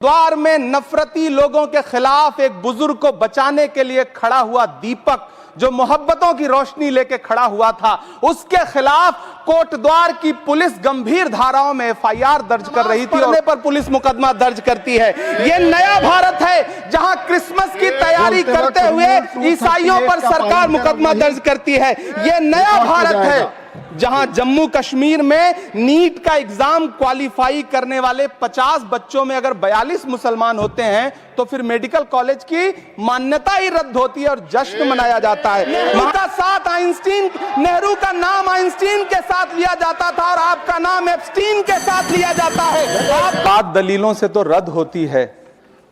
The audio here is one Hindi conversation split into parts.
द्वार में नफरती लोगों के खिलाफ एक बुजुर्ग को बचाने के लिए खड़ा हुआ दीपक, जो मोहब्बतों की रोशनी लेके खड़ा हुआ था, उसके खिलाफ कोटद्वार की पुलिस गंभीर धाराओं में एफआईआर दर्ज कर रही थी और पर पुलिस मुकदमा दर्ज करती है। यह नया भारत है जहां क्रिसमस की तैयारी करते हुए ईसाइयों पर सरकार मुकदमा दर्ज करती है। यह नया भारत है जहां जम्मू कश्मीर में नीट का एग्जाम क्वालिफाई करने वाले 50 बच्चों में अगर 42 मुसलमान होते हैं तो फिर मेडिकल कॉलेज की मान्यता ही रद्द होती है और जश्न मनाया जाता है। नेहरू का साथ आइंस्टीन, नेहरू का नाम आइंस्टीन के साथ लिया जाता था और आपका नाम एप्स्टीन के साथ लिया जाता है। बात दलीलों से तो रद्द होती है,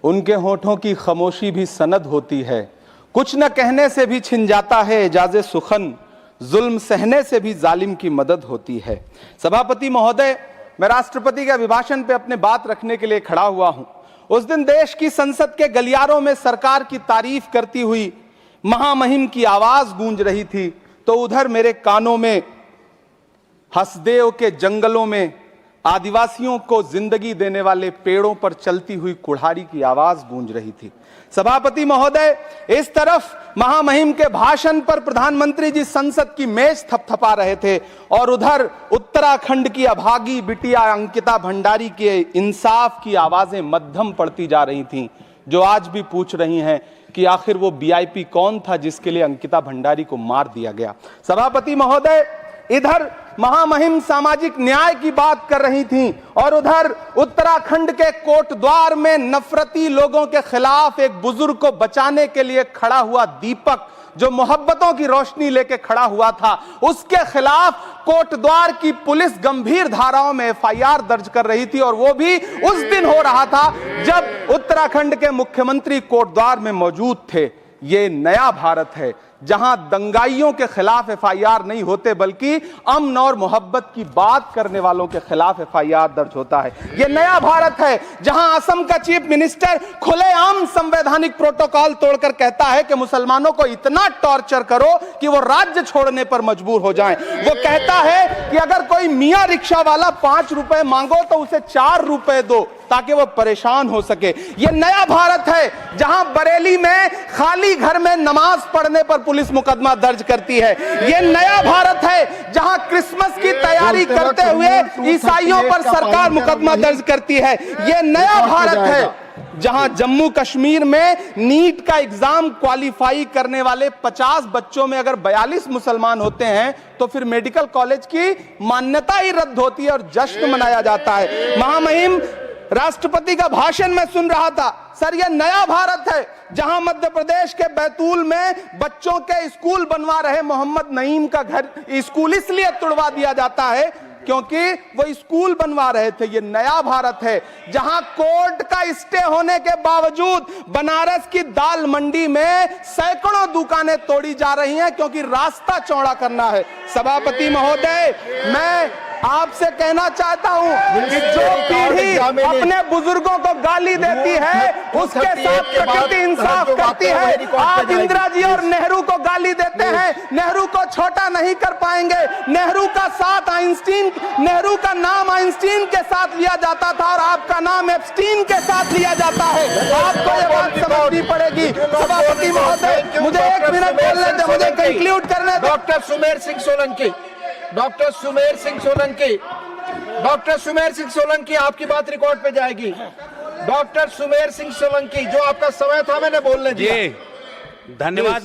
उनके होठों की खामोशी भी सनद होती है। कुछ न कहने से भी छिन जाता है एजाज़े सुखन, जुल्म सहने से भी जालिम की मदद होती है। सभापति महोदय, मैं राष्ट्रपति के अभिभाषण पे अपने बात रखने के लिए खड़ा हुआ हूं। उस दिन देश की संसद के गलियारों में सरकार की तारीफ करती हुई महामहिम की आवाज गूंज रही थी, तो उधर मेरे कानों में हसदेव के जंगलों में आदिवासियों को जिंदगी देने वाले पेड़ों पर चलती हुई कुल्हाड़ी की आवाज गूंज रही थी। सभापति महोदय, इस तरफ महामहिम के भाषण पर प्रधानमंत्री जी संसद की मेज थपथपा रहे थे और उधर उत्तराखंड की अभागी बिटिया अंकिता भंडारी के इंसाफ की आवाजें मध्यम पड़ती जा रही थीं, जो आज भी पूछ रही हैं कि आखिर वो वीआईपी कौन था जिसके लिए अंकिता भंडारी को मार दिया गया। सभापति महोदय, इधर महामहिम सामाजिक न्याय की बात कर रही थीं और उधर उत्तराखंड के कोटद्वार में नफरती लोगों के खिलाफ एक बुजुर्ग को बचाने के लिए खड़ा हुआ दीपक, जो मोहब्बतों की रोशनी लेके खड़ा हुआ था, उसके खिलाफ कोटद्वार की पुलिस गंभीर धाराओं में एफआईआर दर्ज कर रही थी और वो भी उस दिन हो रहा था जब उत्तराखंड के मुख्यमंत्री कोटद्वार में मौजूद थे। ये नया भारत है जहां दंगाइयों के खिलाफ एफआईआर नहीं होते बल्कि अमन और मोहब्बत की बात करने वालों के खिलाफ एफआईआर दर्ज होता है। यह नया भारत है जहां असम का चीफ मिनिस्टर खुलेआम संवैधानिक प्रोटोकॉल तोड़कर कहता है कि मुसलमानों को इतना टॉर्चर करो कि वो राज्य छोड़ने पर मजबूर हो जाएं। वो कहता है कि अगर कोई मियां रिक्शा वाला 5 रुपए मांगो तो उसे 4 रुपए दो ताकि वो परेशान हो सके। यह नया भारत है जहां बरेली में खाली घर में नमाज पढ़ने पर पुलिस मुकदमा दर्ज करती है। यह नया भारत है जहां क्रिसमस की तैयारी करते हुए ईसाइयों पर सरकार मुकदमा दर्ज करती है। यह नया भारत है जहां जम्मू कश्मीर में नीट का एग्जाम क्वालिफाई करने वाले 50 बच्चों में अगर 42 मुसलमान होते हैं तो फिर मेडिकल कॉलेज की मान्यता ही रद्द होती है और जश्न मनाया जाता है। महामहिम राष्ट्रपति का भाषण में सुन रहा था। सर, यह नया भारत है जहां मध्य प्रदेश के बैतूल में बच्चों के स्कूल बनवा रहे मोहम्मद नईम का घर स्कूल इसलिए तुड़वा दिया जाता है क्योंकि वो स्कूल बनवा रहे थे। ये नया भारत है जहां कोर्ट का स्टे होने के बावजूद बनारस की दाल मंडी में सैकड़ों दुकानें तोड़ी जा रही हैं क्योंकि रास्ता चौड़ा करना है। सभापति महोदय, मैं आपसे कहना चाहता हूं कि जो पीढ़ी अपने बुजुर्गों को गाली देती है उसके साथ प्रकृति इंसाफ करती है। आज इंदिरा जी और नेहरू को गाली देते हैं, नेहरू को छोटा नहीं कर पाएंगे। नेहरू का साथ आइंस्टीन, नेहरू का नाम आइंस्टीन के साथ लिया जाता था और आपका नाम एप्स्टीन के साथ लिया जाता है। आपको ये बात समझनी पड़ेगी। सभापति महोदय, मुझे 1 मिनट बोलने दे, मुझे कंक्लूड करने दे। Doctor Sumer Singh Solanki, doctor Sumer Singh Solanki, doctor Sumer Singh Solanki, आपकी बात रिकॉर्ड पे जाएगी। डॉक्टर सुमेर सिंह सोलंकी, जो आपका समय था मैंने बोलने दिया। धन्यवाद।